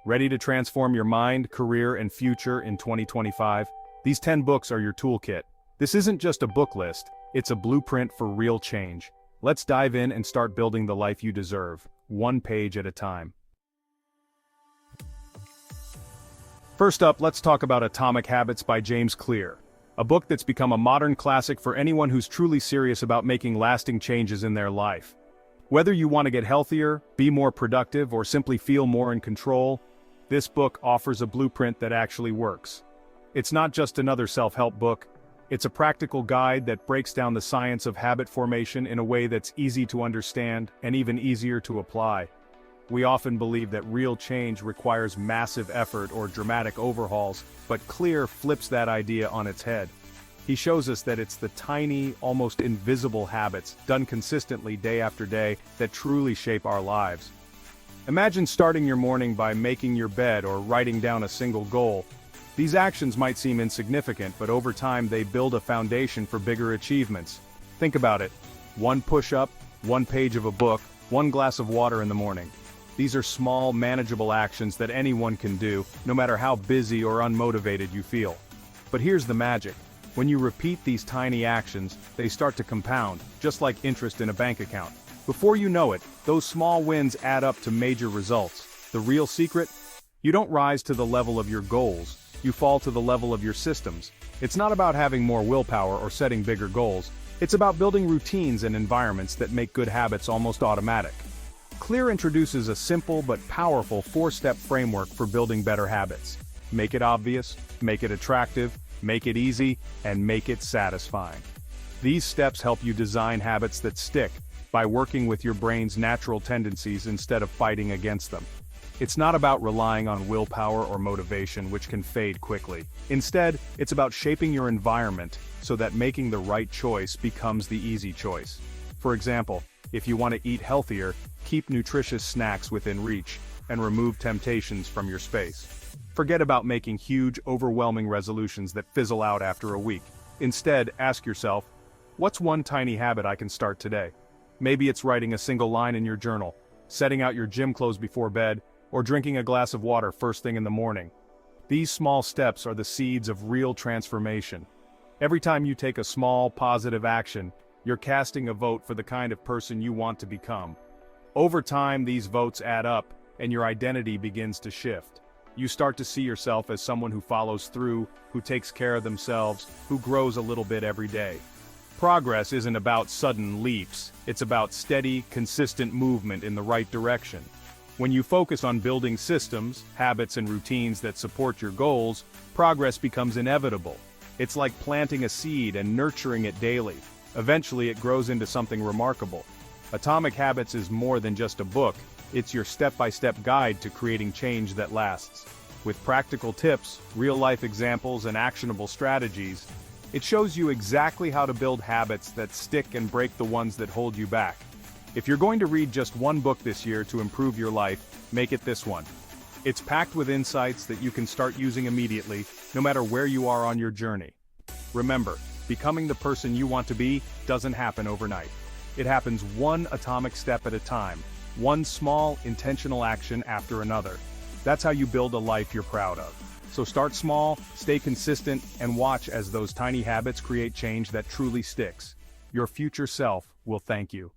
Ready to transform your mind, career, and future in 2025? These 10 books are your toolkit. This isn't just a book list, it's a blueprint for real change. Let's dive in and start building the life you deserve, one page at a time. First up, let's talk about Atomic Habits by James Clear, a book that's become a modern classic for anyone who's truly serious about making lasting changes in their life. Whether you want to get healthier, be more productive, or simply feel more in control, this book offers a blueprint that actually works. It's not just another self-help book, it's a practical guide that breaks down the science of habit formation in a way that's easy to understand and even easier to apply. We often believe that real change requires massive effort or dramatic overhauls, but Clear flips that idea on its head. He shows us that it's the tiny, almost invisible habits, done consistently day after day, that truly shape our lives. Imagine starting your morning by making your bed or writing down a single goal. These actions might seem insignificant, but over time they build a foundation for bigger achievements. Think about it. One push-up, one page of a book, one glass of water in the morning. These are small, manageable actions that anyone can do, no matter how busy or unmotivated you feel. But here's the magic. When you repeat these tiny actions, they start to compound, just like interest in a bank account. Before you know it, those small wins add up to major results. The real secret? You don't rise to the level of your goals, you fall to the level of your systems. It's not about having more willpower or setting bigger goals, it's about building routines and environments that make good habits almost automatic. Clear introduces a simple but powerful 4-step framework for building better habits. Make it obvious, make it attractive, make it easy, and make it satisfying. These steps help you design habits that stick, by working with your brain's natural tendencies instead of fighting against them. It's not about relying on willpower or motivation, which can fade quickly. Instead, it's about shaping your environment so that making the right choice becomes the easy choice. For example, if you want to eat healthier, keep nutritious snacks within reach, and remove temptations from your space. Forget about making huge, overwhelming resolutions that fizzle out after a week. Instead, ask yourself, what's one tiny habit I can start today? Maybe it's writing a single line in your journal, setting out your gym clothes before bed, or drinking a glass of water first thing in the morning. These small steps are the seeds of real transformation. Every time you take a small, positive action, you're casting a vote for the kind of person you want to become. Over time, these votes add up, and your identity begins to shift. You start to see yourself as someone who follows through, who takes care of themselves, who grows a little bit every day. Progress isn't about sudden leaps, it's about steady, consistent movement in the right direction. When you focus on building systems, habits, and routines that support your goals, progress becomes inevitable. It's like planting a seed and nurturing it daily. Eventually, it grows into something remarkable. Atomic Habits is more than just a book, it's your step-by-step guide to creating change that lasts. With practical tips, real-life examples, and actionable strategies, it shows you exactly how to build habits that stick and break the ones that hold you back. If you're going to read just one book this year to improve your life, make it this one. It's packed with insights that you can start using immediately, no matter where you are on your journey. Remember, becoming the person you want to be doesn't happen overnight. It happens one atomic step at a time, one small, intentional action after another. That's how you build a life you're proud of. So start small, stay consistent, and watch as those tiny habits create change that truly sticks. Your future self will thank you.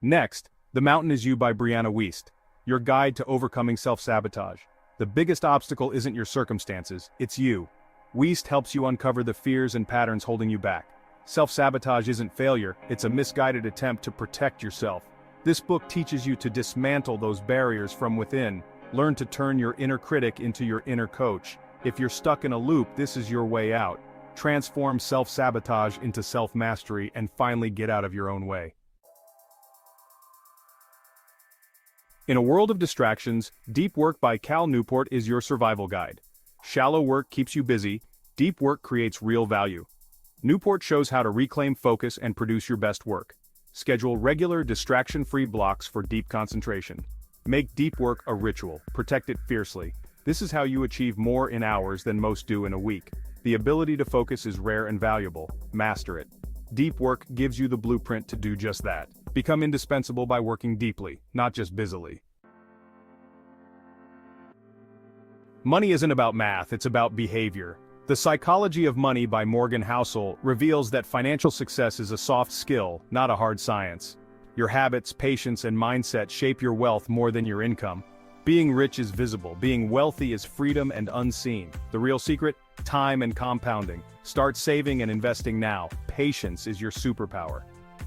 Next, The Mountain Is You by Brianna Wiest, your guide to overcoming self-sabotage. The biggest obstacle isn't your circumstances, it's you. Wiest helps you uncover the fears and patterns holding you back. Self-sabotage isn't failure, it's a misguided attempt to protect yourself. This book teaches you to dismantle those barriers from within. Learn to turn your inner critic into your inner coach. If you're stuck in a loop, this is your way out. Transform self-sabotage into self-mastery and finally get out of your own way. In a world of distractions, Deep Work by Cal Newport is your survival guide. Shallow work keeps you busy, deep work creates real value. Newport shows how to reclaim focus and produce your best work. Schedule regular, distraction-free blocks for deep concentration. Make deep work a ritual, protect it fiercely. This is how you achieve more in hours than most do in a week. The ability to focus is rare and valuable. Master it. Deep work gives you the blueprint to do just that. Become indispensable by working deeply, not just busily. Money isn't about math, it's about behavior. The Psychology of Money by Morgan Housel reveals that financial success is a soft skill, not a hard science. Your habits, patience, and mindset shape your wealth more than your income. Being rich is visible, being wealthy is freedom and unseen. The real secret? Time and compounding. Start saving and investing now. Patience is your superpower.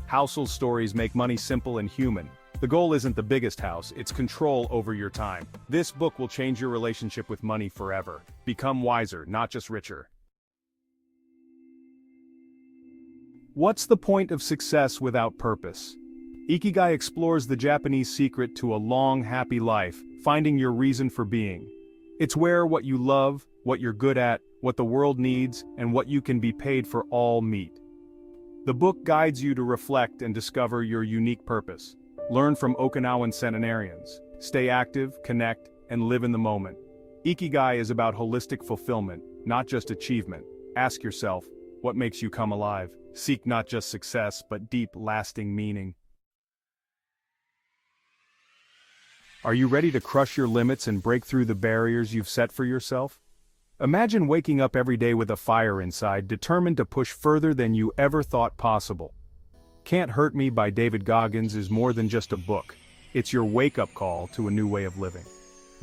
Housel's stories make money simple and human. The goal isn't the biggest house, it's control over your time. This book will change your relationship with money forever. Become wiser, not just richer. What's the point of success without purpose? Ikigai explores the Japanese secret to a long, happy life, finding your reason for being. It's where what you love, what you're good at, what the world needs, and what you can be paid for all meet. The book guides you to reflect and discover your unique purpose. Learn from Okinawan centenarians. Stay active, connect, and live in the moment. Ikigai is about holistic fulfillment, not just achievement. Ask yourself, what makes you come alive? Seek not just success, but deep, lasting meaning. Are you ready to crush your limits and break through the barriers you've set for yourself? Imagine waking up every day with a fire inside, determined to push further than you ever thought possible. Can't Hurt Me by David Goggins is more than just a book. It's your wake-up call to a new way of living.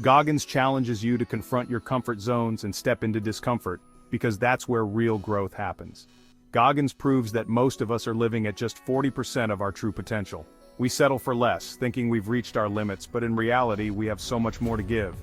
Goggins challenges you to confront your comfort zones and step into discomfort, because that's where real growth happens. Goggins proves that most of us are living at just 40% of our true potential. We settle for less, thinking we've reached our limits, but in reality we have so much more to give.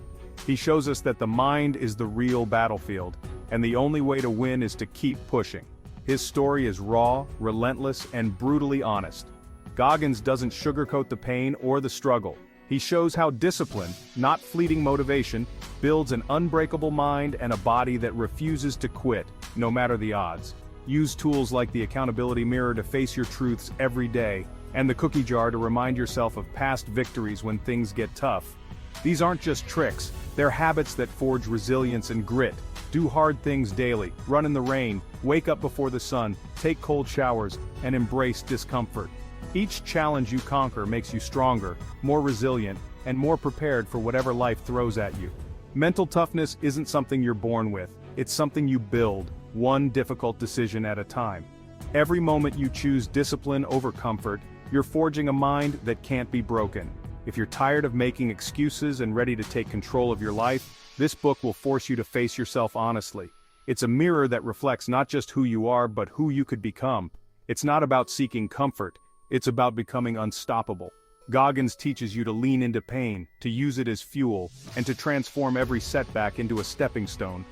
He shows us that the mind is the real battlefield, and the only way to win is to keep pushing. His story is raw, relentless, and brutally honest. Goggins doesn't sugarcoat the pain or the struggle. He shows how discipline, not fleeting motivation, builds an unbreakable mind and a body that refuses to quit, no matter the odds. Use tools like the accountability mirror to face your truths every day, and the cookie jar to remind yourself of past victories when things get tough. These aren't just tricks, they're habits that forge resilience and grit. Do hard things daily, run in the rain, wake up before the sun, take cold showers, and embrace discomfort. Each challenge you conquer makes you stronger, more resilient, and more prepared for whatever life throws at you. Mental toughness isn't something you're born with, it's something you build, one difficult decision at a time. Every moment you choose discipline over comfort, you're forging a mind that can't be broken. If you're tired of making excuses and ready to take control of your life, this book will force you to face yourself honestly. It's a mirror that reflects not just who you are but who you could become. It's not about seeking comfort, it's about becoming unstoppable. Goggins teaches you to lean into pain, to use it as fuel, and to transform every setback into a stepping stone.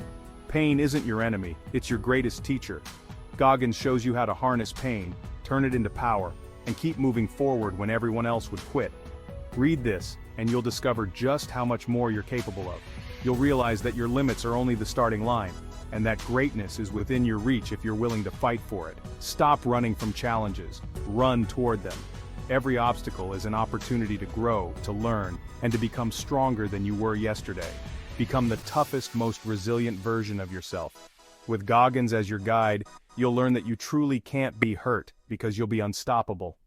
Pain isn't your enemy, it's your greatest teacher. Goggins shows you how to harness pain, turn it into power, and keep moving forward when everyone else would quit. Read this, and you'll discover just how much more you're capable of. You'll realize that your limits are only the starting line, and that greatness is within your reach if you're willing to fight for it. Stop running from challenges, run toward them. Every obstacle is an opportunity to grow, to learn, and to become stronger than you were yesterday. Become the toughest, most resilient version of yourself. With Goggins as your guide, you'll learn that you truly can't be hurt, because you'll be unstoppable.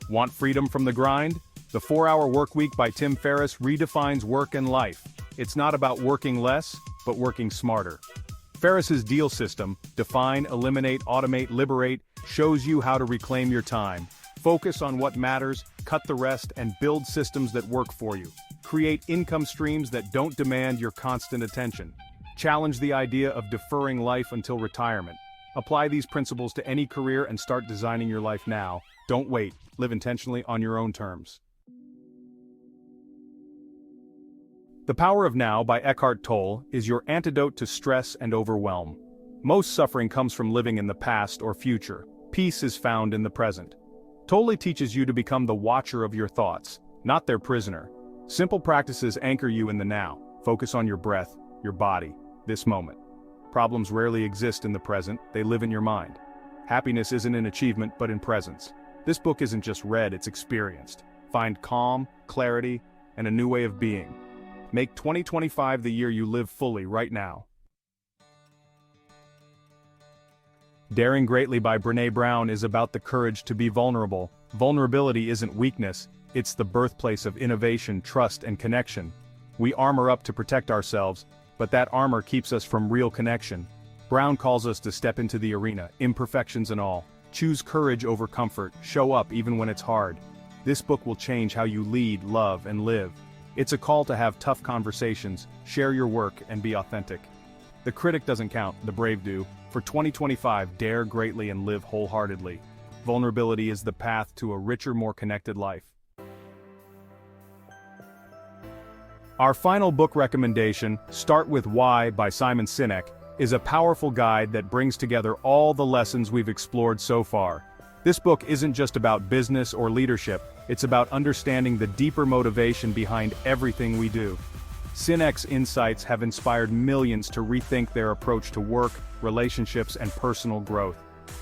Want freedom from the grind? The 4-Hour Workweek by Tim Ferriss redefines work and life. It's not about working less, but working smarter. Ferriss's deal system, define, eliminate, automate, liberate, shows you how to reclaim your time. Focus on what matters, cut the rest, and build systems that work for you. Create income streams that don't demand your constant attention. Challenge the idea of deferring life until retirement. Apply these principles to any career and start designing your life now. Don't wait. Live intentionally on your own terms. The Power of Now by Eckhart Tolle is your antidote to stress and overwhelm. Most suffering comes from living in the past or future. Peace is found in the present. Tolle teaches you to become the watcher of your thoughts, not their prisoner. Simple practices anchor you in the now. Focus on your breath, your body, this moment. Problems rarely exist in the present, they live in your mind. Happiness isn't in achievement but in presence. This book isn't just read, it's experienced. Find calm, clarity, and a new way of being. Make 2025 the year you live fully right now. Daring Greatly by Brené Brown is about the courage to be vulnerable. Vulnerability isn't weakness, it's the birthplace of innovation, trust, and connection. We armor up to protect ourselves, but that armor keeps us from real connection. Brown calls us to step into the arena, imperfections and all. Choose courage over comfort, show up even when it's hard. This book will change how you lead, love, and live. It's a call to have tough conversations, share your work, and be authentic. The critic doesn't count, the brave do. For 2025, dare greatly and live wholeheartedly. Vulnerability is the path to a richer, more connected life. Our final book recommendation, Start With Why by Simon Sinek, is a powerful guide that brings together all the lessons we've explored so far. This book isn't just about business or leadership, it's about understanding the deeper motivation behind everything we do. Sinek's insights have inspired millions to rethink their approach to work, relationships, and personal growth.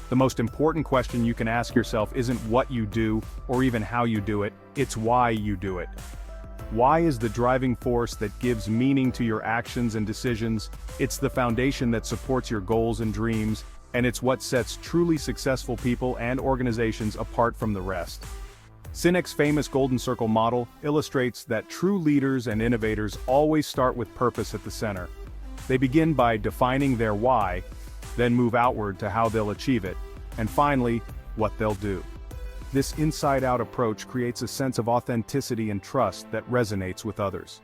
The most important question you can ask yourself isn't what you do, or even how you do it, it's why you do it. Why is the driving force that gives meaning to your actions and decisions. It's the foundation that supports your goals and dreams, and it's what sets truly successful people and organizations apart from the rest. Sinek's famous Golden Circle model illustrates that true leaders and innovators always start with purpose at the center. They begin by defining their why, then move outward to how they'll achieve it, and finally, what they'll do. This inside-out approach creates a sense of authenticity and trust that resonates with others.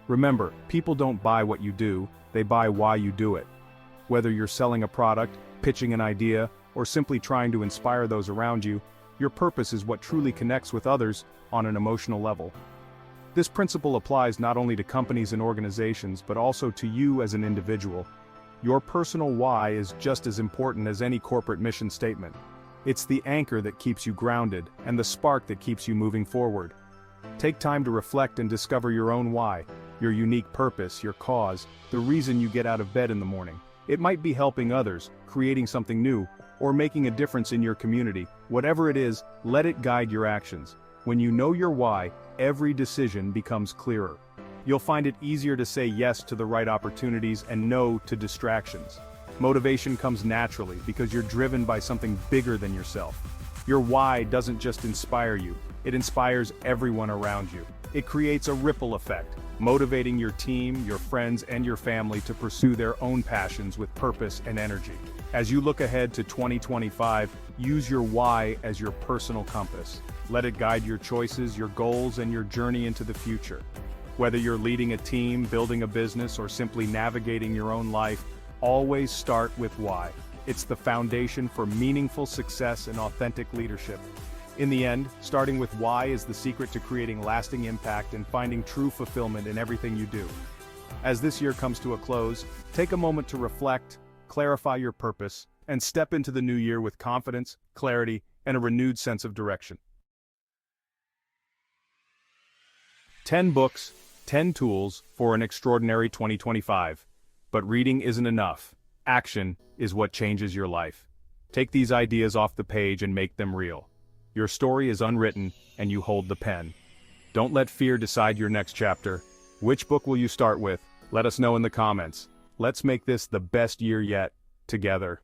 Remember, people don't buy what you do, they buy why you do it. Whether you're selling a product, pitching an idea, or simply trying to inspire those around you, your purpose is what truly connects with others on an emotional level. This principle applies not only to companies and organizations but also to you as an individual. Your personal why is just as important as any corporate mission statement. It's the anchor that keeps you grounded, and the spark that keeps you moving forward. Take time to reflect and discover your own why, your unique purpose, your cause, the reason you get out of bed in the morning. It might be helping others, creating something new, or making a difference in your community. Whatever it is, let it guide your actions. When you know your why, every decision becomes clearer. You'll find it easier to say yes to the right opportunities and no to distractions. Motivation comes naturally because you're driven by something bigger than yourself. Your why doesn't just inspire you, it inspires everyone around you. It creates a ripple effect, motivating your team, your friends, and your family to pursue their own passions with purpose and energy. As you look ahead to 2025, use your why as your personal compass. Let it guide your choices, your goals, and your journey into the future. Whether you're leading a team, building a business, or simply navigating your own life, always start with why. It's the foundation for meaningful success and authentic leadership. In the end, starting with why is the secret to creating lasting impact and finding true fulfillment in everything you do. As this year comes to a close, take a moment to reflect, clarify your purpose, and step into the new year with confidence, clarity, and a renewed sense of direction. 10 books, 10 tools for an extraordinary 2025. But reading isn't enough. Action is what changes your life. Take these ideas off the page and make them real. Your story is unwritten, and you hold the pen. Don't let fear decide your next chapter. Which book will you start with? Let us know in the comments. Let's make this the best year yet, together.